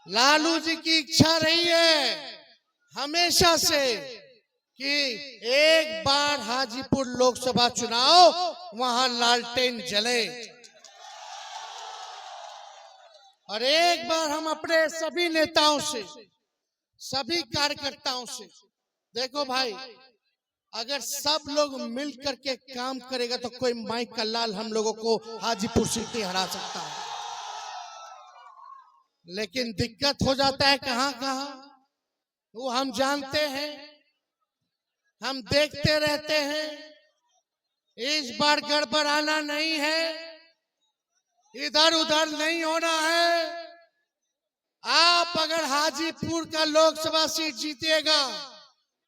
लालू जी की इच्छा रही है हमेशा से कि एक बार हाजीपुर लोकसभा चुनाव वहां लालटेन जले और एक बार हम अपने सभी नेताओं से, सभी कार्यकर्ताओं से, देखो भाई, अगर सब लोग मिल करके काम करेगा तो कोई माई का लाल हम लोगों को हाजीपुर सीट हरा सकता है। लेकिन दिक्कत हो जाता है कहां कहां, वो हम जानते हैं, हम देखते रहते हैं। इस बार गड़बड़ाना नहीं है, इधर उधर नहीं होना है। आप अगर हाजीपुर का लोकसभा सीट जीतिएगा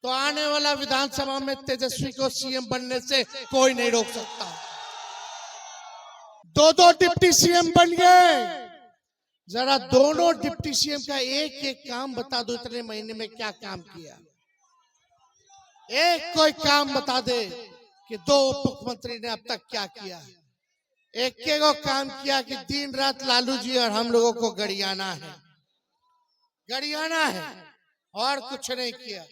तो आने वाला विधानसभा में तेजस्वी को सीएम बनने से कोई नहीं रोक सकता। दो डिप्टी सीएम बन गए, जरा दोनों डिप्टी सीएम का एक एक काम बता दो, इतने महीने में क्या काम किया। एक कोई काम बता दे कि दो उप मुख्यमंत्री ने अब तक क्या किया। एक को काम किया कि दिन रात लालू जी और हम लोगों को गड़ियाना है, गड़ियाना है, और कुछ नहीं किया।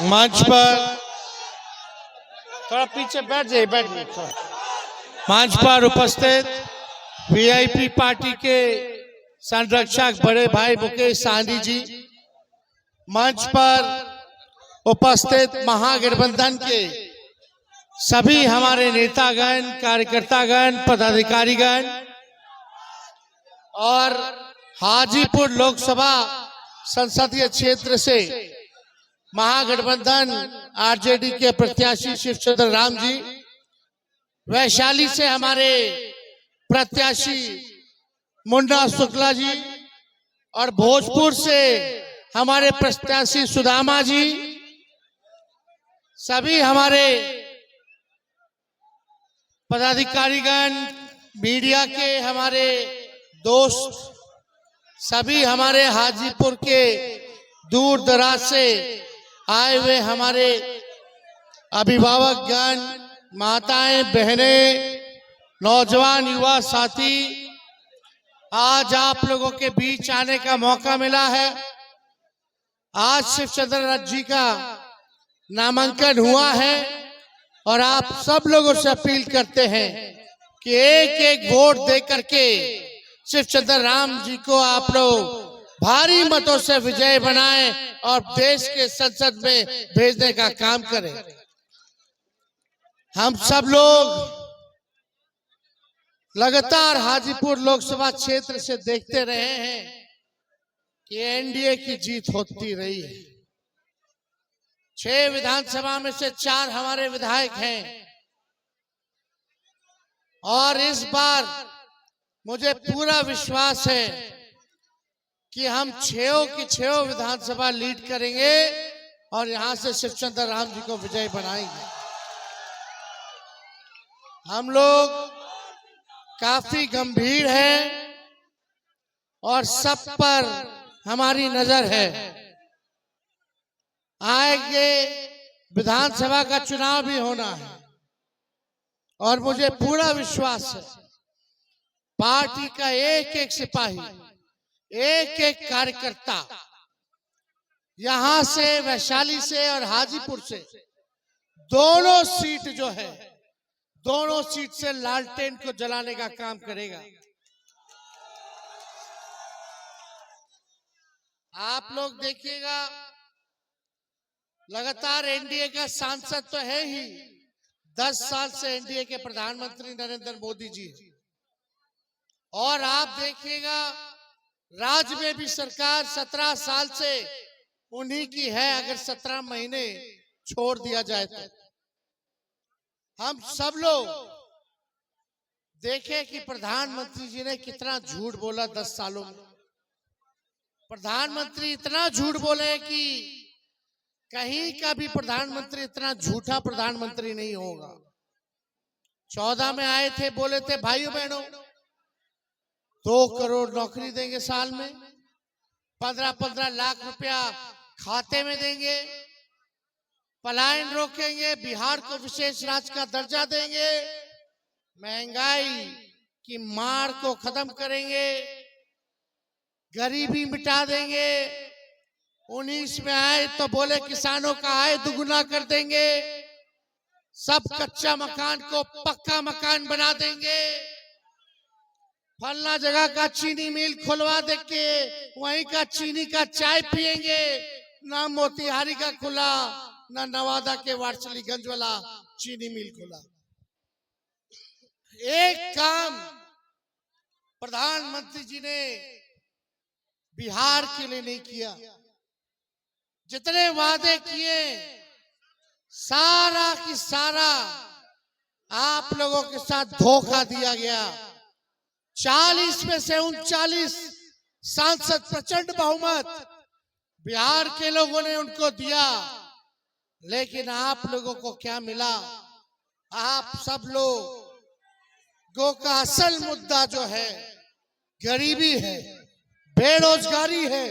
मंच पर थोड़ा पीछे बैठ जाइए, बैठ जाइए। मंच पर उपस्थित वीआईपी पार्टी के संरक्षक बड़े भाई मुकेश सहनी जी, मंच पर उपस्थित महागठबंधन के सभी हमारे नेतागण, कार्यकर्तागण, पदाधिकारीगण और हाजीपुर लोकसभा संसदीय क्षेत्र से महागठबंधन आरजेडी के प्रत्याशी शिवचंद्र राम जी, वैशाली से हमारे प्रत्याशी मुन्ना शुक्ला जी और भोजपुर से हमारे प्रत्याशी सुदामा जी, सभी हमारे पदाधिकारीगण, मीडिया के हमारे दोस्त, सभी हमारे हाजीपुर के दूर दराज से आए हुए हमारे अभिभावकगण, माताएं, बहनें, नौजवान, युवा साथी, आज आप लोगों के बीच आने का मौका मिला है। आज शिवचंद्र जी का नामांकन हुआ है और आप सब लोगों से अपील करते हैं कि एक एक वोट दे करके शिवचंद्र राम जी को आप लोग भारी मतों से विजय बनाएं और देश के संसद में भेजने का काम करें। हम सब लोग लगातार हाजीपुर लोकसभा क्षेत्र से देखते रहे हैं कि एनडीए की जीत होती रही है। 6 विधानसभा में से 4 हमारे विधायक हैं और इस बार मुझे पूरा विश्वास है कि हम 6 की 6 विधानसभा लीड करेंगे और यहां से शिवचंद्र राम जी को विजय बनाएंगे। हम लोग काफी गंभीर हैं और सब पर हमारी नजर है। आगे विधानसभा का चुनाव भी होना है और मुझे पूरा विश्वास है पार्टी का एक एक सिपाही, एक एक कार्यकर्ता यहां से, वैशाली से और हाजीपुर से, दोनों सीट जो है, दोनों सीट से लालटेन को जलाने का काम करेगा। आप लोग देखिएगा, लगातार एनडीए का सांसद तो है ही, 10 साल से एनडीए के प्रधानमंत्री नरेंद्र मोदी जी, और आप देखिएगा राज्य में भी सरकार 17 साल से उन्हीं की है, अगर 17 महीने छोड़ दिया जाए तो। हम सब लोग देखें कि प्रधानमंत्री जी ने कितना झूठ बोला 10 सालों में। प्रधानमंत्री इतना झूठ बोले कि कहीं का भी प्रधानमंत्री इतना झूठा प्रधानमंत्री नहीं होगा। 14 में आए थे, बोले थे भाइयों बहनों 2 करोड़ नौकरी देंगे साल में, 15-15 लाख रुपया खाते में देंगे, पलायन रोकेंगे, बिहार को विशेष राज्य का दर्जा देंगे, महंगाई कि मार को खत्म करेंगे, गरीबी मिटा देंगे, 19 में आए तो बोले किसानों का आय दुगुना कर देंगे, सब कच्चा मकान को पक्का मकान बना देंगे, फलना जगह का चीनी मिल खुलवा देंगे, वहीं का चीनी का चाय पिएंगे, ना मोतिहारी का खुला, ना नवादा के वारसलीगंज वाला चीनी मिल खुला। एक काम प्रधानमंत्री जी ने बिहार के लिए नहीं किया। जितने वादे किए सारा की सारा आप लोगों के साथ धोखा दिया गया। 40 में से 39 सांसद प्रचंड बहुमत बिहार के लोगों ने उनको दिया, लेकिन आप लोगों को क्या मिला? आप सब लोगों का असल मुद्दा जो है गरीबी है, बेरोजगारी है,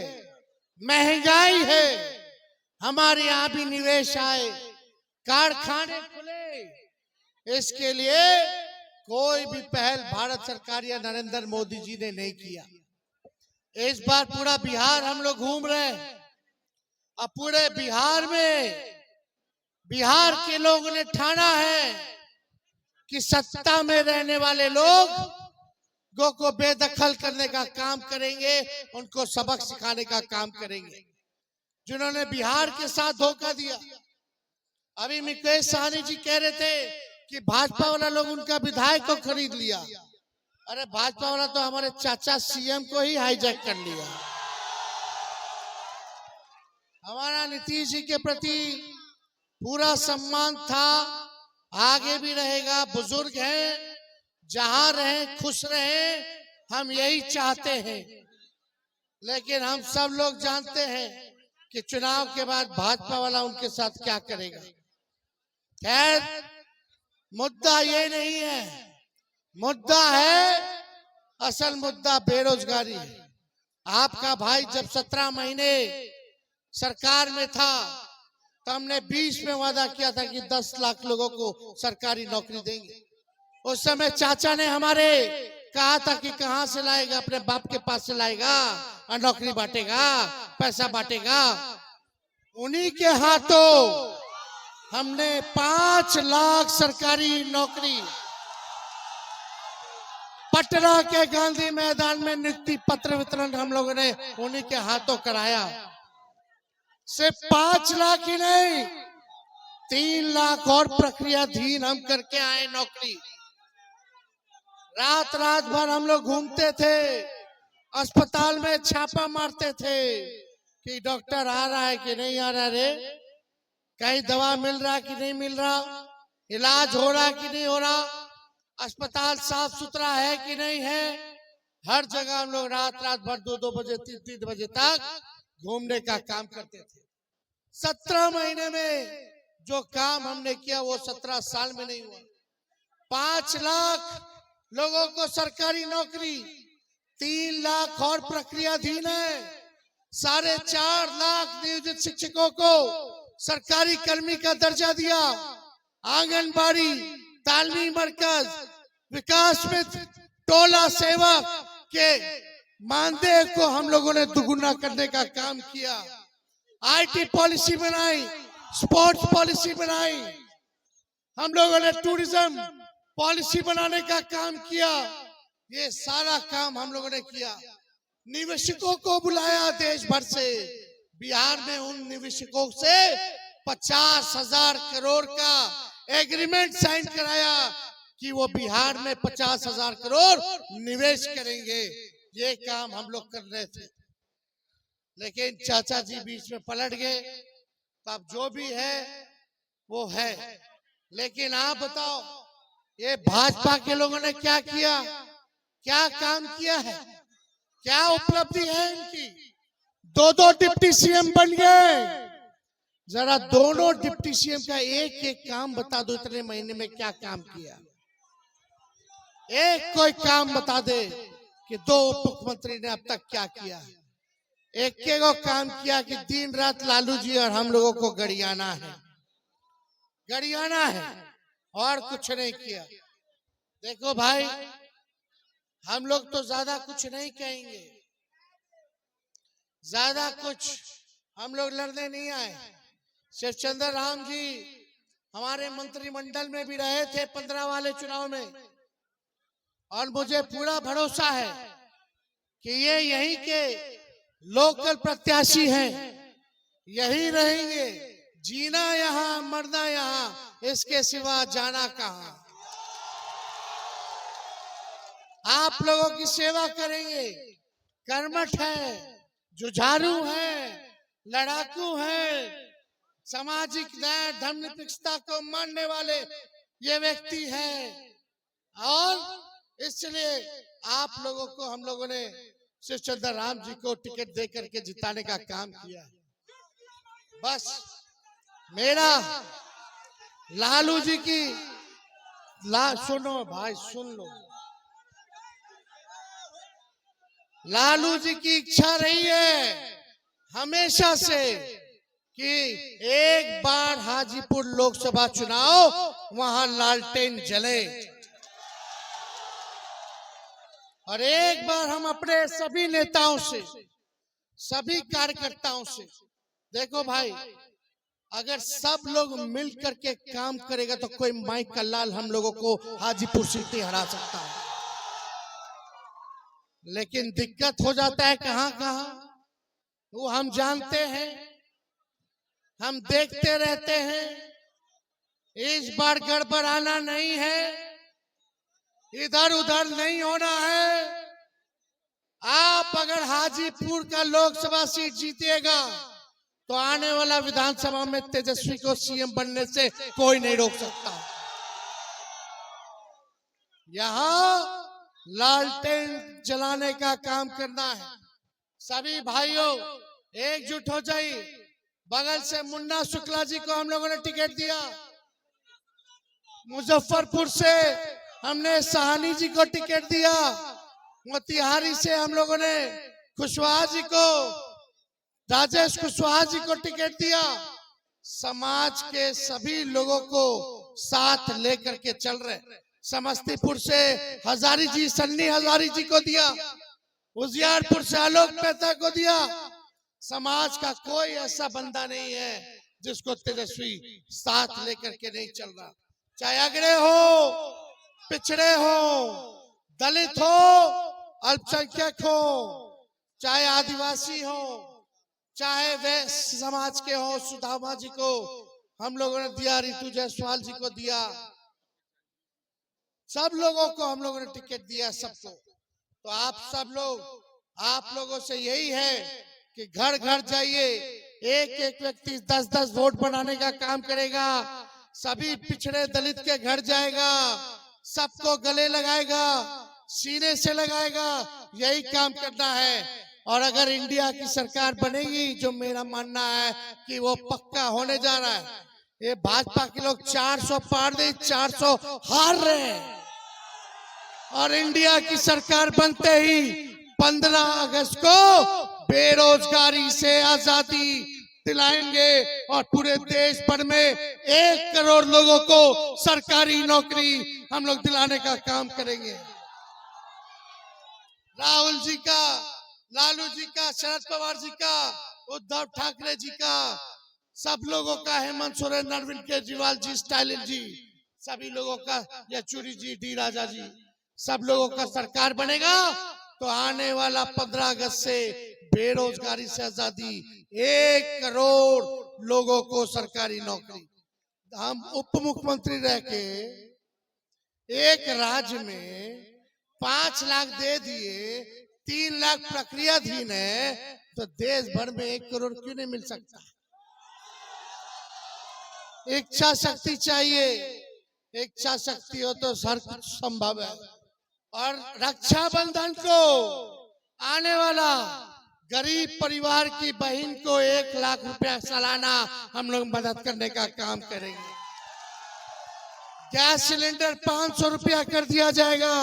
महंगाई है। हमारे यहाँ भी निवेश आए, कारखाने खुले, इसके लिए कोई भी पहल भारत सरकार या नरेंद्र मोदी जी ने नहीं किया। इस बार पूरा बिहार हम लोग घूम रहे हैं। अब पूरे बिहार में बिहार के लोगों ने ठाना है कि सत्ता में रहने वाले लोग को बेदखल करने का काम करेंगे, उनको सबक सिखाने का काम करेंगे, जिन्होंने बिहार के साथ धोखा दिया। अभी मुकेश सहनी जी कह रहे थे कि भाजपा वाला लोग उनका विधायक को खरीद लिया। अरे भाजपा वाला तो हमारे चाचा सीएम को ही हाईजैक कर लिया। हमारा नीतीश जी के प्रति पूरा सम्मान था, आगे भी रहेगा। बुजुर्ग हैं, जहां रहें खुश रहें, हम यही चाहते हैं। लेकिन हम सब लोग जानते हैं कि चुनाव के बाद भाजपा वाला उनके साथ क्या करेगा। खैर, मुद्दा ये नहीं है, मुद्दा है, असल मुद्दा बेरोजगारी है। आपका भाई जब 17 महीने सरकार में था तो हमने 20 में वादा किया था कि 10 लाख लोगों को सरकारी नौकरी देंगे। उस समय चाचा ने हमारे कहा था कि कहां से लाएगा, अपने बाप के पास से लाएगा और नौकरी बांटेगा, पैसा बांटेगा। उन्हीं के हाथों हमने 5 लाख सरकारी नौकरी पटना के गांधी मैदान में नियुक्ति पत्र वितरण हम लोगों ने उन्हीं के हाथों कराया। सिर्फ 5 लाख ही नहीं, 3 लाख और प्रक्रियाधीन हम करके आए नौकरी। रात रात भर हम लोग घूमते थे, अस्पताल में छापा मारते थे कि डॉक्टर आ रहा है कि नहीं आ रहा रे, कहीं दवा मिल रहा कि नहीं मिल रहा, इलाज हो रहा कि नहीं हो रहा, अस्पताल साफ सुथरा है कि नहीं है। हर जगह हम लोग रात रात भर 2-2 बजे 3-3 बजे तक घूमने का काम करते थे। 17 महीने में जो काम हमने किया वो 17 साल में नहीं हुआ। 5 लाख लोगों को सरकारी नौकरी, 3 लाख और प्रक्रियाधीन है, 4.5 लाख नियोजित शिक्षकों को सरकारी कर्मी का दर्जा दिया, आंगनबाड़ी, तालीमी मरकज, विकास मित्र, टोला सेवक के मानदेय को हम लोगों ने दुगुना करने का काम किया। आईटी पॉलिसी बनाई, स्पोर्ट्स पॉलिसी बनाई, हम लोगों ने टूरिज्म पॉलिसी बनाने का काम किया। ये सारा काम हम लोगों ने किया। निवेशकों को बुलाया देश भर से, बिहार में उन निवेशकों से 50,000 करोड़ का एग्रीमेंट साइन कराया कि वो बिहार में 50,000 करोड़ निवेश करेंगे। ये काम हम लोग कर रहे थे, लेकिन चाचा जी बीच में पलट गए। तो अब जो भी है वो है। लेकिन आप बताओ, ये भाजपा के लोगों ने क्या किया, क्या काम किया है, क्या उपलब्धि है इनकी? 2-2 डिप्टी सीएम बन गए। जरा दोनों डिप्टी सीएम का एक एक काम बता दो, इतने महीने में क्या काम किया। एक कोई काम बता दे कि 2 उप मुख्यमंत्री ने अब तक क्या किया है। एक को काम किया कि दिन रात लालू जी और हम लोगों को गड़ियाना है, गड़ियाना है, और कुछ नहीं किया। देखो भाई, हम लोग तो ज्यादा कुछ नहीं कहेंगे, ज्यादा कुछ हम लोग लड़ने नहीं आए। सिर्फ चंद्र राम जी हमारे मंत्रिमंडल में भी रहे थे 15 वाले चुनाव में, और मुझे पूरा भरोसा है कि ये यहीं के लोकल प्रत्याशी हैं, यही रहेंगे। जीना यहाँ मरना यहाँ, इसके सिवा जाना कहाँ। आप लोगों की सेवा करेंगे। कर्मठ है, जुझारू है, लड़ाकू है, सामाजिक न्याय धर्मनिरपेक्षता को मानने वाले ये व्यक्ति हैं, और इसलिए आप लोगों को हम लोगों ने श्री चंद्र राम जी को टिकट दे करके जिताने का काम किया। बस मेरा लालू जी की सुनो भाई, सुन लो। लालू जी की इच्छा रही है हमेशा से कि एक बार हाजीपुर लोकसभा चुनाव वहां लालटेन जले, और एक बार हम अपने सभी नेताओं से, सभी कार्यकर्ताओं से, देखो भाई, अगर सब लोग मिल करके काम करेगा तो कोई माइक का लाल हम लोगों को हाजीपुर सीट हरा सकता है। लेकिन दिक्कत हो जाता है कहां कहां, वो हम जानते हैं, हम देखते रहते हैं। इस बार गड़बड़ाना नहीं है, इधर उधर नहीं होना है। आप अगर हाजीपुर का लोकसभा सीट जीतेगा तो आने वाला विधानसभा में तेजस्वी को सीएम बनने से कोई नहीं रोक सकता। यहां लालटेन जलाने का काम करना है। सभी भाइयों एकजुट हो जाइए। बगल से मुन्ना शुक्ला जी को हम लोगों ने टिकट दिया, मुजफ्फरपुर से हमने साहनी जी को टिकट दिया, मोतिहारी से हम लोगों ने कुशवाहा जी को, राजेश कुशवाहा जी को टिकट दिया। समाज के सभी लोगों को साथ लेकर के चल रहे। समस्तीपुर से हजारी जी, सन्नी हजारी जी को दिया, उजियारपुर से आलोक मेहता को दिया। समाज का कोई ऐसा बंदा नहीं है जिसको तेजस्वी साथ लेकर के नहीं चल रहा। चाहे अगड़े हो, पिछड़े हो, दलित हो, अल्पसंख्यक हो, चाहे आदिवासी हो, चाहे वैश्य समाज के हो, सुदामा जी को हम लोगों ने दिया, रितु जायसवाल जी को दिया, सब लोगों को हम लोगों ने टिकट दिया, सबको। तो आप सब लोग, आप लोगों से यही है कि घर घर जाइए, एक एक व्यक्ति 10-10 वोट बनाने का काम करेगा, सभी पिछड़े दलित के घर जाएगा, सबको गले लगाएगा, सीने से लगाएगा, यही काम करना है। और अगर इंडिया की सरकार बनेगी, जो मेरा मानना है कि वो पक्का होने जा रहा है, ये भाजपा के लोग 400 पार दे, 400 हार रहे हैं, और इंडिया की सरकार बनते ही 15 अगस्त को बेरोजगारी से आजादी दिलाएंगे और पूरे देश भर में 1 करोड़ लोगों को सरकारी नौकरी हम लोग दिलाने का काम करेंगे। राहुल जी का, लालू जी का, शरद पवार जी का, उद्धव ठाकरे जी का, सब लोगों का, हेमंत सोरेन, अरविंद केजरीवाल जी, स्टालिन जी, सभी लोगों का, येचुरी जी, डी राजा जी, सब लोगों का सरकार बनेगा तो आने वाला 15 अगस्त से बेरोजगारी से आजादी, 1 करोड़ लोगों को सरकारी नौकरी। हम उप मुख्यमंत्री रह के एक राज्य में 5 लाख दे दिए, 3 लाख प्रक्रियाधीन है, तो देश भर में 1 करोड़ क्यों नहीं मिल सकता? इच्छा शक्ति चाहिए, इच्छा शक्ति हो तो हर कुछ संभव है। और रक्षाबंधन को आने वाला गरीब परिवार की बहन को 1 लाख रुपया सालाना हम लोग मदद करने का काम करेंगे। गैस सिलेंडर 500 रुपया कर दिया जाएगा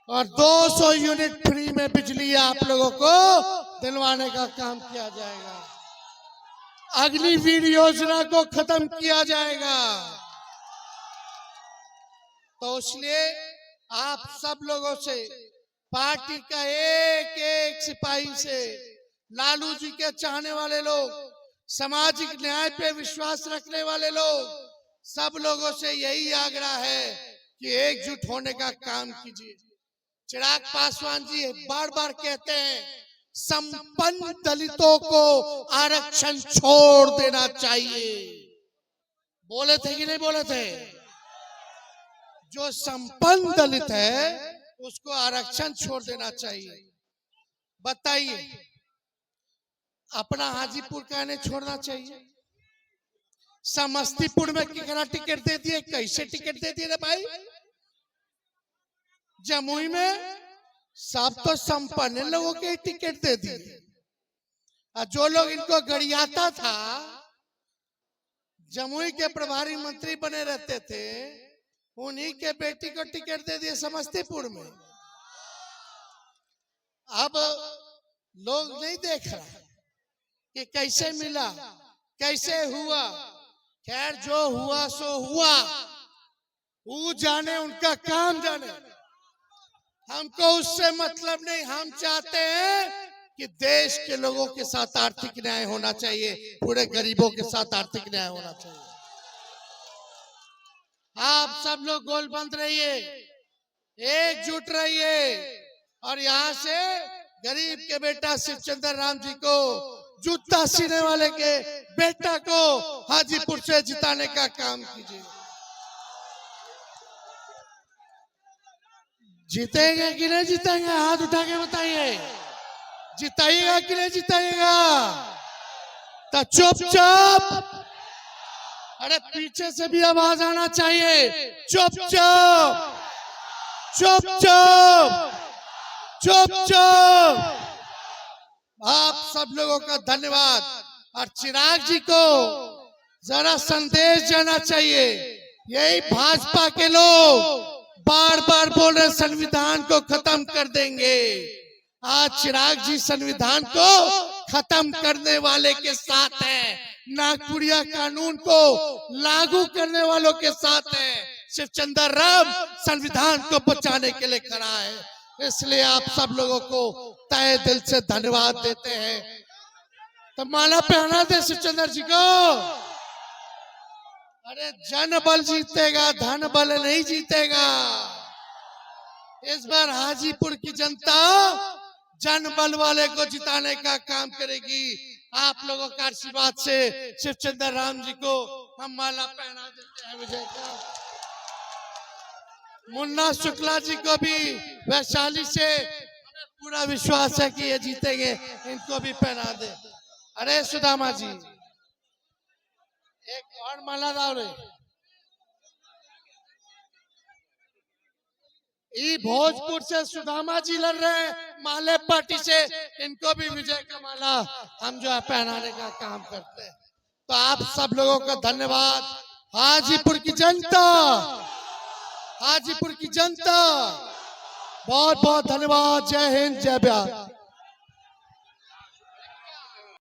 और 200 यूनिट फ्री में बिजली आप लोगों को दिलवाने का काम किया जाएगा। अग्निवीर योजना को खत्म किया जाएगा। तो इसलिए आप सब लोगों से, पार्टी का एक एक सिपाही से, लालू जी के चाहने वाले लोग, सामाजिक न्याय पे विश्वास रखने वाले लोग, सब लोगों से यही आग्रह है कि एकजुट होने का काम कीजिए। चिराग पासवान जी बार बार कहते हैं संपन्न दलितों को आरक्षण छोड़ देना चाहिए। बोले थे कि नहीं बोले थे? जो संपन्न दलित है उसको आरक्षण छोड़ देना चाहिए। बताइए, अपना हाजीपुर का नहीं छोड़ना चाहिए? समस्तीपुर में कितना टिकट दे दिए, कैसे टिकट दे दिए रे भाई? जमुई में सब तो संपन्न लोगों के टिकट दे दिए, और जो लोग इनको गरियाता था, जमुई के प्रभारी मंत्री बने रहते थे, उन्हीं के बेटी को टिकट दे दिए समस्तीपुर में। अब लोग नहीं देख रहा कि कैसे मिला, कैसे हुआ। खैर, जो हुआ सो हुआ, वो जाने, उनका काम जाने, हमको उससे मतलब नहीं। हम चाहते हैं कि देश के लोगों के साथ आर्थिक न्याय होना चाहिए, पूरे गरीबों के साथ आर्थिक न्याय होना चाहिए। आप सब लोग गोलबंद रहिए, एकजुट रहिए, और यहाँ से गरीब के बेटा शिवचंद्र राम जी को, जूता सीने वाले के बेटा को हाजीपुर से जिताने का काम कीजिए। जीतेंगे कि नहीं जीतेंगे? हाथ उठा के बताइए। जिताइएगा कि नहीं जिताइएगा? तो चुपचाप, अरे पीछे से भी आवाज आना चाहिए, चुपचाप चुपचाप चुपचाप। आप सब लोगों का धन्यवाद। और चिराग जी को जरा संदेश जाना चाहिए। यही भाजपा के लोग बार बार बोल रहे संविधान को खत्म कर देंगे। आज चिराग जी संविधान को खत्म करने वाले के साथ हैं, नागपुरिया कानून को लागू करने वालों के साथ हैं। शिवचंद्र राम संविधान को बचाने के लिए खड़ा है। इसलिए आप सब लोगों को तहे दिल से धन्यवाद देते हैं। तो माला पहना दे शिवचंद्र जी को। अरे जन बल जीतेगा, धन बल नहीं जीतेगा। इस बार हाजीपुर की जनता जन बल वाले को जिताने का काम करेगी। आप लोगों का आशीर्वाद से शिवचंद्र राम जी को हम माला पहना देते हैं विजय का। मुन्ना शुक्ला जी को भी वैशाली से हमें पूरा विश्वास है कि ये जीतेंगे, इनको भी पहना दे। अरे सुदामा जी, एक और माला दाव रे। ई भोजपुर से सुदामा जी लड़ रहे हैं माले पार्टी से, इनको भी विजय का माला हम जो है पहनाने का काम करते हैं। तो आप सब लोगों का धन्यवाद। हाजीपुर की जनता, हाजीपुर की जनता बहुत बहुत धन्यवाद। जय हिंद, जय बिहार।